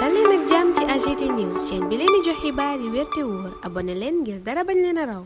dal leen ak jàmm ci AGT News chaîne bi leen di jox xibaar yi wér te wóor abonné leen ngir dara bañ leen a raw.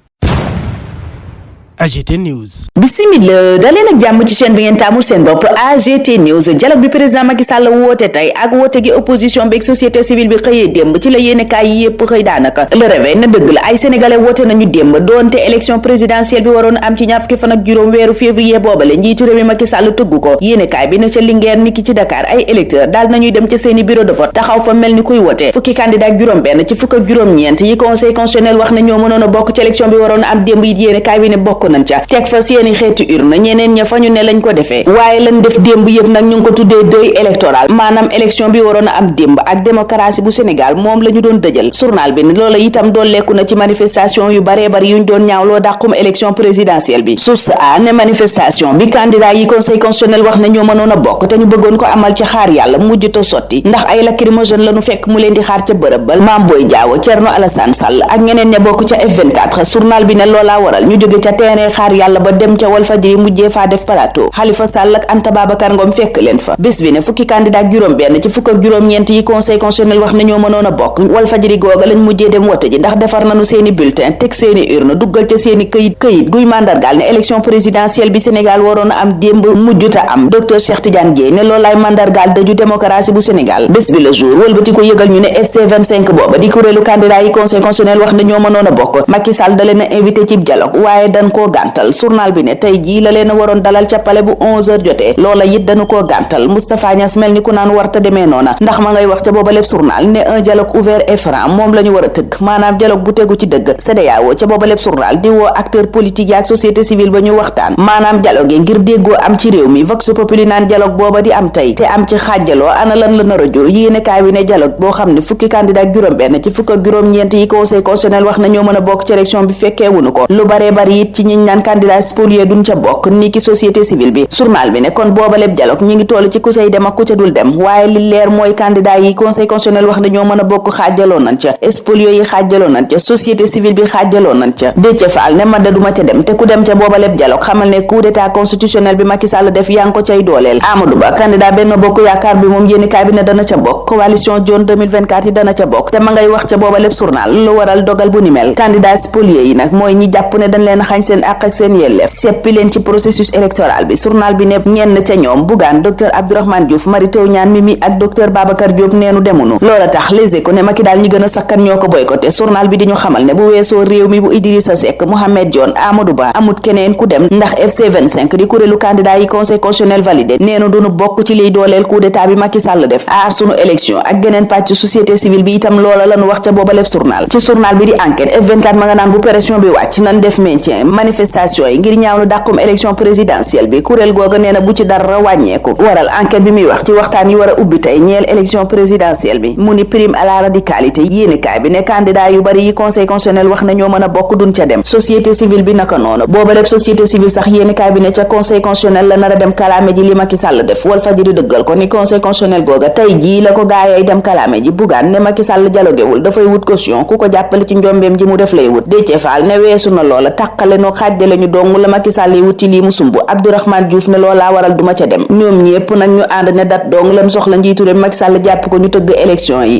AGT News. Bismillah daleen ak jàmm ci chaîne bi ngeen taamul seen bopp AGT News. Dialogue bi président Macky Sall woote tey ak woote gi opposition bi ak société civile bi xëyee démb ci la yéenekaay yi yépp xëy daanaka. Le Réveil na dëgg la ay sénégalais woote nañu démb doonte élection présidentielle bi waroon am ci ñaar fukki fan ak juróom weeru février boobale njiitu réew mi Macky Sall tëggu ko. Yéenekaay bi na ca Linguère niki ci Dakar ay électeurs daal nañuy dem ca seeni bureau de vote taxaw fa mel ni kuy wote fukki candidat ak juróom benn ci fukk ak juróom-ñeent yi conseil constitutionnel wax na ñoo mënoon a bokk ci élection bi waroon am démb it yéenekaay bi ne bokk nañ ca teg fa seeni xeetu urne ñeneen ña fa ñu ne lañ ko defee waaye lañ def démb yëpp nag ñu ngi ko tuddee deuil électoral maanaam élection bi waroon a am démb ak démocratie bu Sénégal moom la ñu doon dëjal journal bi ne loola itam dooleeku na ci manifestation yu baree bari yuñ doon ñaawloo dàqum élection présidentielle bi source a ne manifestation bi candidat yi conseil constitutionnel wax ne ñoo mënoon a bokk te ñu bëggoon ko amal ci xaar yàlla mujjuta sotti ndax ay lacrymogène lañu fekk mu leen di xaar ca bërëb bal Mame Boye Diao Thierno Alassane Sall ak ñeneen ña bokk ca F24 journal bi ne loolaa waral ñu jóge ca terrain xaar yàlla ba dem ca Walfadjri mujjee faa def plateau Khalifa Sall ak Anta Babacar Ngom fekk leen fa bés bi ne fukki candidat ak juróom benn ci fukk ak juróom-ñeent yi conseil constitutionnel wax ne ñoo mënoon a bokk Walfadjri googa lañ mujjee dem wote ji ndax defar nañu seeni bulletin teg seeni urne duggal ca seeni këyit guy mandargaal ne élection présidentielle bi Sénégal waroon a am démb mujjuta am docteur Cheikh Tidiane Dièye ne loolaay mandargaal dëju démocratie bu Sénégal bés bi le jour wëlbati ko yëgal ñu ne FC25 booba di kuréelu candidat yi conseil constitutionnel wax ne ñoo mënoon a bokk Macky Sall da leen a invité ci dialogue waaye dañ koo gàntal journal bi ne tey jii la leen a waroon dalal ca pale bu 11h jotee loola it dañu koo gàntal Moustapha Niass mel ni ku naan warta demee noona ndax ma ngay wax ca booba lépp journal ne un dialogue ouvert et franc moom la ñu war a tëgg maanaam dialogue bu tegu ci dëgg CEDEAO ca booba lépp journal di woo acteur politique yi ak société civile ba ñu waxtaan maanaam dialogue ngir déggoo am ci réew mi Vox Populi naan dialogue booba di am tey te am ci xaajaloo ana lan la nar a jur yéenekaay bi ne dialogue boo xam ne fukki candidat ak juróom benn ci fukk ak juróom-ñeent yi conseil constitutionnel wax na ñoo mën a bokk ci élection bi fekkee wuñu ko lu baree bari it ci ñiñ naan candidat spolié duñ ca bokk ni ki société civile bi journal bi ne kon booba lépp dialogue ñi ngi toll ci ku cay dem ak ku ca dul dem waaye li leer mooy candidat yi conseil constitutionnel wax ne ñoo mën a bokk xaajaloo nañ ca spolio yi xaajaloo nañ ca société civile bi xaajaloo nañ ca Déthié Fall ne man da duma ca dem te ku dem ca booba lépp dialogue xamal ne coup d'état constitutionnel bi Macky Sall def yaa ngi ko cay dooleel Amadou Ba candidat Benno Bokk Yaakaar bi moom yéenekaay bi ne dana ca bokk coalition Dionne 2024 yi dana ca bokk te ma ngay wax ca booba lépp journal lu waral dogal bu ni mel candidat spolié yi nag mooy ñi jàpp ne dañ leen a xañ seen àq ak seen yelleef seppi leen ci processus électoral bi journal bi ne ñenn ca ñoom Bougane docteur Abdourahmane Diouf Mary Teuw Niane Mimi ak docteur Babacar Diop neenu demunu loola tax Les Échos ne Macky daal ñi gën a sakkan ñoo ko boycotté journal bi di ñu xamal ne bu weesoo réew mi bu Idrissa Seck Mohamed Dionne Amadou Ba amut keneen ku dem ndax FC25 di kuréelu candidat yi conseil constitutionnel validé neenu duñu bokk ci liy dooleel coup d'état bi Macky Sall def aar sunu élection ak geneen pàcc société civile bi itam loola lañu wax ca booba lépp journal ci journal bi di enquête F24 ma nga naan bu pression bi wàcc nan def maintien manifestation yi ngir ñaaw nu dàqum élection présidentielle bi kuréel googa nee na bu ci dara wàññeeku waral enquête bi muy wax ci waxtaan yi war a ubbi tey ñeel élection présidentielle bi mu ni prime à la radicalité yéenekaay bi ne candidat yu bari yi conseil constitutionnel wax na ñoo mën a bokk duñ ca dem société civile bi naka noonu booba lépp société civile sax yéenekaay bi ne ca conseil constitutionnel la nar a dem kalaame ji li Macky Sall def Walfadjri dëggal ko ni conseil constitutionnel googa tey jii la ko gaayay dem kalaame ji Bougane ne Macky Sall dialoguewul dafay wut caution ku ko jàppale ci njombeem ji mu def lay wut Déthié Fall ne weesu na loola tàqale no xaajale ñu dong la Macky Sall yi wut ci lii mu sumb Abdourahmane Diouf ne loolaa waral duma ca dem ñoom ñépp nag ñu ànd ne dat dong lan soxla njiitu réew Macky Sall jàpp ko ñu tëgg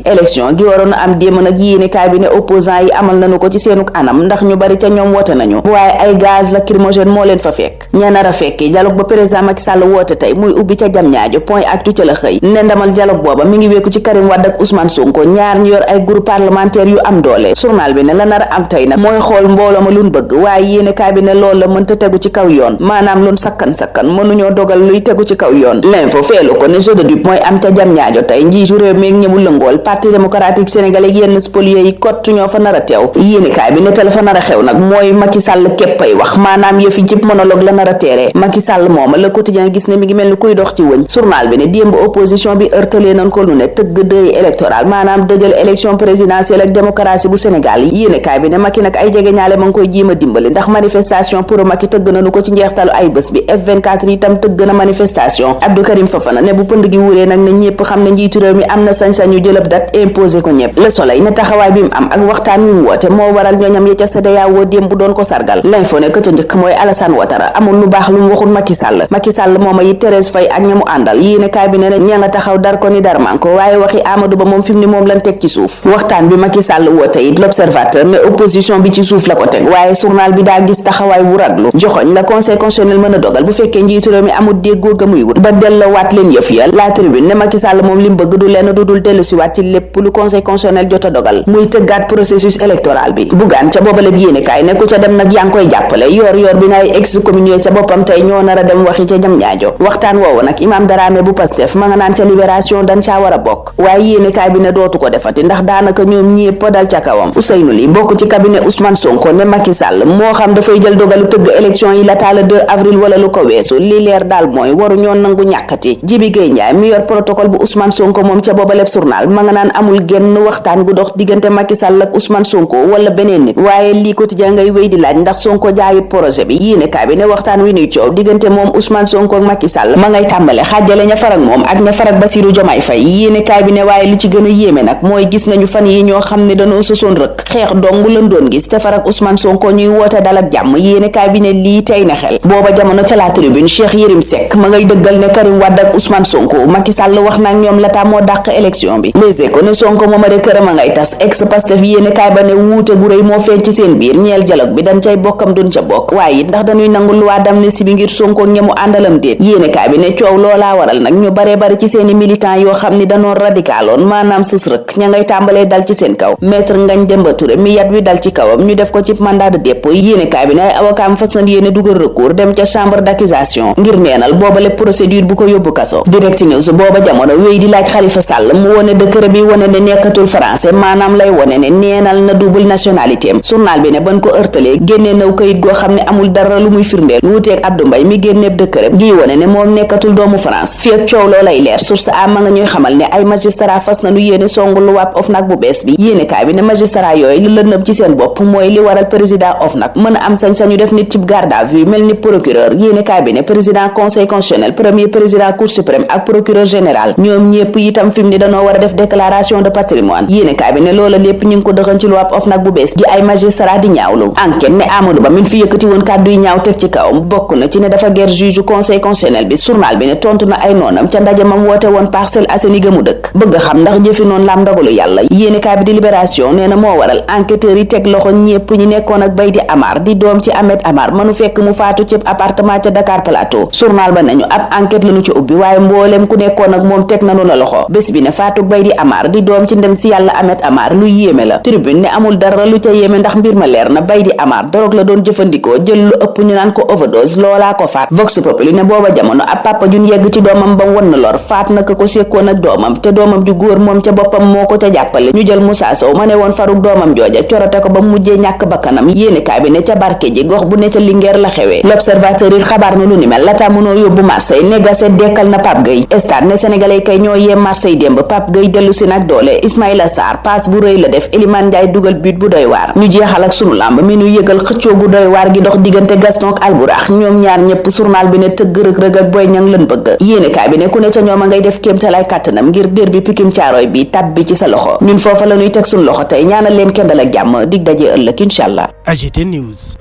élection gi waroon a am démb nag yéenekaay bi ne opposant yi amal nañu ko ci seenuk anam ndax ñu bari ca ñoom woote nañu waaye ay gaz lacrymogène moo leen fa fekk ña nar a fekki dialogue ba président Macky Sall woote tey muy ubbi ca Diamniadio point actu ca la xëy ne ndamal dialogue booba mi ngi wéeku ci Karim Wade ak Ousmane Sonko ñaar ñu yor ay groupe parlementaire yu am doole journal bi ne la nar a am tey nag mooy xool mbooloo ma luñ bëgg waaye yéenekaay bi ne loolu la mënta tegu ci kaw yoon maanaam luñ sakkan mënuñoo dogal luy tegu ci kaw yoon l'info feelu ko ne jeu de dupe mooy am ca Diamniadio tey njiitu réew mi ak ñëmu lëngool parti démocratique sénégalais yenn spolié yi kott ñoo fa nar a teew yéenekaay bi ne te la fa nar a xew nag mooy Macky Sall képpay wax maanaam yëfi cib monologue la nar a teeree Macky Sall mooma Le Quotidien gis ne mi ngi mel ni kuy dox ci wëñ journal bi ne démb opposition bi ërtalee nañ ko lu ne tëgg deuil électoral maanaam dëjal élection présidentielle ak démocratie bu Sénégal yéenekaay bi ne Macky nag ay jege ñaale ma ngi koy jéem a dimbali ndax manifestation pour Macky tëgg nañu ko ci njeextalu ay bés bi. F24 itam tëgg na manifestation. Abdou Karim Fofana ne bu pënd gi wuree nag ne ñépp xam ne njiitu réew mi am na sañ-sañu jëlab date imposé ko ñépp. Le Soleil ne taxawaay bi mu am ak waxtaan wi mu woote moo waral ñooñam ya ca CEDEAO démb bu doon ko sargal. L'info ne ka ca njëkk mooy Alassane Ouattara amul lu baax lu mu waxul Macky Sall mooma yi Thérèse Faye ak ñamu àndal yéene kaay bi ne ña nga taxaw dar ko ni dar manko waaye waxi Amadou Ba moom fi mu ni moom lan teg ci suuf. waxtaan bi Macky Sall woote it L'Observateur ne opposition bi ci suuf la ko teg waaye journal bi daa gis taxawaay wu raglu joxoñ la conseil constitutionnel mën a dogal bu fekkee njiitu réew mi amul déggoo ga muy wut ba delloowaat leen yëf ya. La Tribune ne Macky Sall moom li mu bëgg du lenn du dul dellusiwaat ci lépp lu conseil constitutionnel jot a dogal muy tëggaat processus électoral bi. Bougane ca boobale bi yéene kaay ne ku ca dem nag yaa ngi koy jàppale yor bi nay excommunié ca boppam tey ñoo nar a dem waxi ca jam ñaajo. waxtaan woowu nag Imam Darame bu Pastef ma nga naan ca libération dañ caa war a bokk waaye yéene kaay bi ne dootu ko defati ndax daanaka ñoom ñépp dal ca kawam. Ousseynou Ly bokk ci cabinet Ousmane Sonko ne Macky Sall moo xam dafay jël dogalu tëgg élection yi lataa le 2 avril wala lu ko weesu li leer daal mooy waru ñoon nangu ñàkkati. Jibi Gueye Ndiaye mi yor protocole bu Ousmane Sonko moom ca boobaleb journal ma nga naan amul genn waxtaan gu dox diggante Macky Sall ak Ousmane Sonko wala beneen nit waaye lii quotidien ngay wéy di laaj ndax Sonko jaayut projet bi. yéene kaay bi ne waxtaan wi nuy coow diggante moom Ousmane Sonko ak Macky Sall ma ngay tàmbale xaajale ña farag moom ak ña farag Bassirou Diomaye Faye. yéene kaay bi ne waaye li ci gën a yéeme nag mooy gis nañu fan yi ñoo xam ne dañoo sosoon rëkk xeex dong lan doon gis te farag Ousmane Sonko ñuy woote dal ak jàmm. yéene kaay bi ne lii tey na xel booba jamono ca La Tribune Cheikh Yérim Seck ma ngay dëggal ne Karim Wade ak Ousmane Sonko Macky Sall wax na ak ñoom lataa moo dàq élection bi. Les Échos ne Sonko mooma de këram a ngay tas ex Pastef yéene kaay ba ne wuute gu rëy moo feeñ ci seen biir ñeel dialogue bi dañ cay bokkam duñ ca bokk waaye it ndax dañuy nangu loi d'amnistie bi ngir Sonko ñemu àndalam déet. yéene kaay bi ne coow loolaa waral nag ñu bare bari ci seeni militant yoo xam ni dañoo radicaloon maanaam sës rëkk ña ngay tàmbalee dal ci seen kaw. Maître Ngagne Demba Touré mi yat wi dal ci kawam ñu def ko ci mandat de dépôt. yéene kaay bi ne ay avocat am fas na yéene dugal recours dem ca chambre d'accusation ngir neenal boobale procédure bu ko yóbbu kaso. Direct News booba jamono wéy di laaj Khalifa Sall mu wone décret bi wone ne nekkatul français maanaam lay wone ne neenal na double nationalité am. journal bi ne ban ko ërtalee génnee naw kayit goo xam ne amul dara lu muy firndeel wuuteeg Abdou Mbaye mi génneeb décret gi wone ne moom nekkatul doomu France. fi ak coow loo lay leer source a ma nga ñuy xamal ne ay magistrat fas nañu yéene songu luwaab OFNAC bu bees bi. yéene kaay bi ne magistrat yooyu lu lëndëm ci seen bopp mooy li waral président OFNAC mën a am sañ-sañu def nit ci garde à vue mel ni procureur. yéene kaay bi ne président conseil constitutionnel premier président cour suprême ak procureur général ñoom ñépp itam fi mu ne dañoo war a def déclaration de patrimoine. yéene kaay bi ne loola lépp ñu ngi ko dëxañ ci luwaab OFNAC bu bees gi ay magistrat di ñaawlu. enquête ne Amadou Ba min fi yëkkati woon kàddu yi ñaaw teg ci kawam bokk na ci ne dafa ger juge conseil constitutionnel bi. journal bi ne tontu na ay noonam ca ndaje mam woote woon Parcelles Assainies ga mu dëkk bëgg xam ndax jëfi noonu laam ndogalu yàlla. yéene kaay bi di libération nee na moo waral enquêteurs yi teg loxo ñépp ñi nekkoon ak Baydi Amar di doom ci Ahmed Amar mënu fekk mu faatu ci appartement ca Dakar Plateau. journal ba nañu ab enquête lañu ci ubbi waaye mbooleem ku nekkoon ak moom teg nanu la loxo. bés bi ne faatu Baydi Amar di doom ci ndem si yàlla Ahmed Amar lu yéeme la. Tribune ne amul dara lu ca yéeme ndax mbir ma leer na Baydi Amar dorog la doon jëfandikoo jël lu ëpp ñu naan ko overdose loolaa ko faat. Vox Populi ne booba jamono ab papa jun yegg ci doomam ba won na lor faat na ko sekkoon ak doomam te doomam ju góor moom ca boppam moo ko ca jàppale ñu jël Moussa Sow ma ne woon faruk doomam jooja corote ko ba mujjee ñàkk bakkanam. yéene kaay bi ne ca barke ji gox bu ne ca Linguère la xewee. L'Observateur it xabaar na lu ni mel lataa mënoo yóbbu Marseille ne Gasset dekkal na Pape Gueye. Stade ne sénégalais kay ñoo yem Marseille démb Pape Gueye dellu si nag doole. Ismaïla Sarr passe bu rëy la def Elimane Ndiaye dugal but bu doy waar. ñu jeexal ak sunu lamb mi nu yëgal xëccoo gu doy waar gi dox diggante Gaston ak Albourakh ñoom ñaar ñëpp journal bi ne tëgg Reug ak Boy Niang lañ bëgg. yéene kaay bi ne ku ne ca ñoom a ngay def kéemtalaay kàttanam ngir derby Pikine Thiaroye bi tab bi ci sa loxo. ñun foofa la ñuy teg suñu loxo tey ñaanal leen kendal ak jàmm dig daje ëllëg incha allah. AGT News.